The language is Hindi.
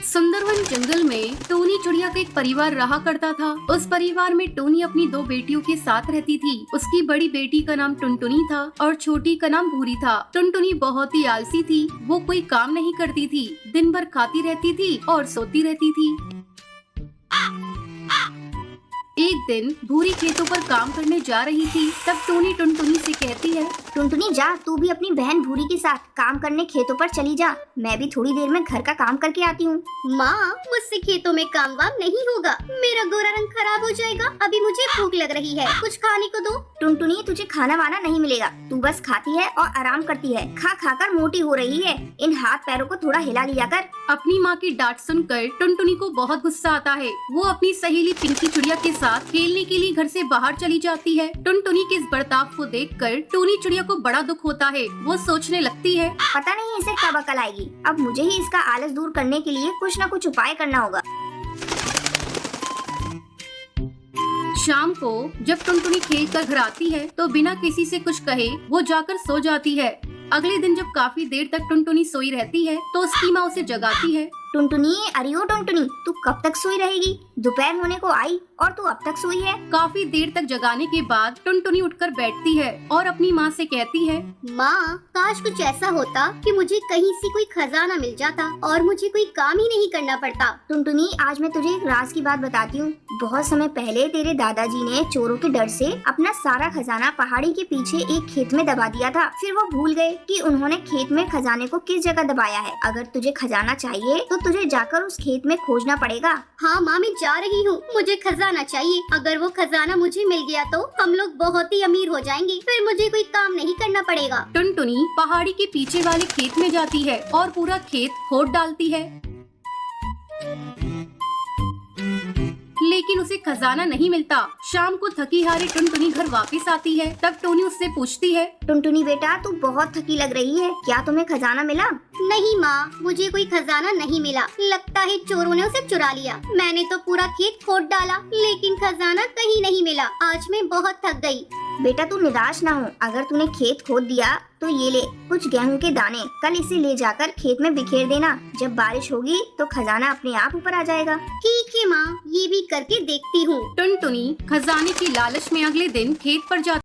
सुंदरवन जंगल में टोनी चिड़िया का एक परिवार रहा करता था। उस परिवार में टोनी अपनी दो बेटियों के साथ रहती थी। उसकी बड़ी बेटी का नाम टुनटुनी था और छोटी का नाम भूरी था। टुनटुनी बहुत ही आलसी थी। वो कोई काम नहीं करती थी, दिन भर खाती रहती थी और सोती रहती थी। एक दिन भूरी खेतों पर काम करने जा रही थी। तब टोनी टुनटुनी से कहती है, टुनटुनी जा, तू भी अपनी बहन भूरी के साथ काम करने खेतों पर चली जा। मैं भी थोड़ी देर में घर का काम करके आती हूँ। माँ, मुझसे खेतों में काम वाम नहीं होगा। मेरा गोरा रंग खराब हो जाएगा। अभी मुझे भूख लग रही है, कुछ खाने को दो। टुनटुनी, तुझे खाना वाना नहीं मिलेगा। तू बस खाती है और आराम करती है। खा खा कर मोटी हो रही है। इन हाथ पैरों को थोड़ा हिला लिया कर। अपनी माँ की डांट सुनकर टुनटुनी को बहुत गुस्सा आता है। वो अपनी सहेली पिंकी चिड़िया के साथ खेलने के लिए घर से बाहर चली जाती है। टुनटुनी के इस बर्ताव को देखकर टोनी चिड़िया को बड़ा दुख होता है। वो सोचने लगती है, पता नहीं इसे कब अकल आएगी। अब मुझे ही इसका आलस दूर करने के लिए कुछ न कुछ उपाय करना होगा। शाम को जब टुनटुनी खेल कर घर आती है तो बिना किसी से कुछ कहे वो जाकर सो जाती है। अगले दिन जब काफी देर तक टुनटुनी सोई रहती है तो उसकी माँ उसे जगाती है। टुनटुनी, अरे ओ टुनटुनी, तू कब तक सोई रहेगी? दोपहर होने को आई और तू अब तक सोई है। काफी देर तक जगाने के बाद टुनटुनी उठकर बैठती है और अपनी माँ से कहती है, माँ, काश कुछ ऐसा होता कि मुझे कहीं से कोई खजाना मिल जाता और मुझे कोई काम ही नहीं करना पड़ता। टुनटुनी, आज मैं तुझे एक राज की बात बताती हूँ। बहुत समय पहले तेरे दादाजी ने चोरों के डर से अपना सारा खजाना पहाड़ी के पीछे एक खेत में दबा दिया था। फिर वो भूल गए कि उन्होंने खेत में खजाने को किस जगह दबाया है। अगर तुझे खजाना चाहिए तो तुझे जाकर उस खेत में खोजना पड़ेगा। हाँ माँ, मैं जा रही हूँ। मुझे खजाना चाहिए। अगर वो खजाना मुझे मिल गया तो हम लोग बहुत ही अमीर हो जाएंगे। फिर मुझे कोई काम नहीं करना पड़ेगा। टुनटुनी पहाड़ी के पीछे वाले खेत में जाती है और पूरा खेत खोद डालती है, लेकिन उसे खजाना नहीं मिलता। शाम को थकी हारी टुनटुनी घर वापस आती है। तब टोनी उससे पूछती है, टुनटुनी बेटा, तू बहुत थकी लग रही है। क्या तुम्हें खजाना मिला? नहीं माँ, मुझे कोई खजाना नहीं मिला। लगता है चोरों ने उसे चुरा लिया। मैंने तो पूरा खेत खोद डाला, लेकिन खजाना कहीं नहीं मिला। आज मैं बहुत थक गई। बेटा, तू निराश ना हो। अगर तूने खेत खोद दिया तो ये ले कुछ गेहूं के दाने। कल इसे ले जाकर खेत में बिखेर देना। जब बारिश होगी तो खजाना अपने आप ऊपर आ जाएगा। ठीक है माँ, ये भी करके देखती हूँ। टुनटुनी खजाने की लालच में अगले दिन खेत पर जाती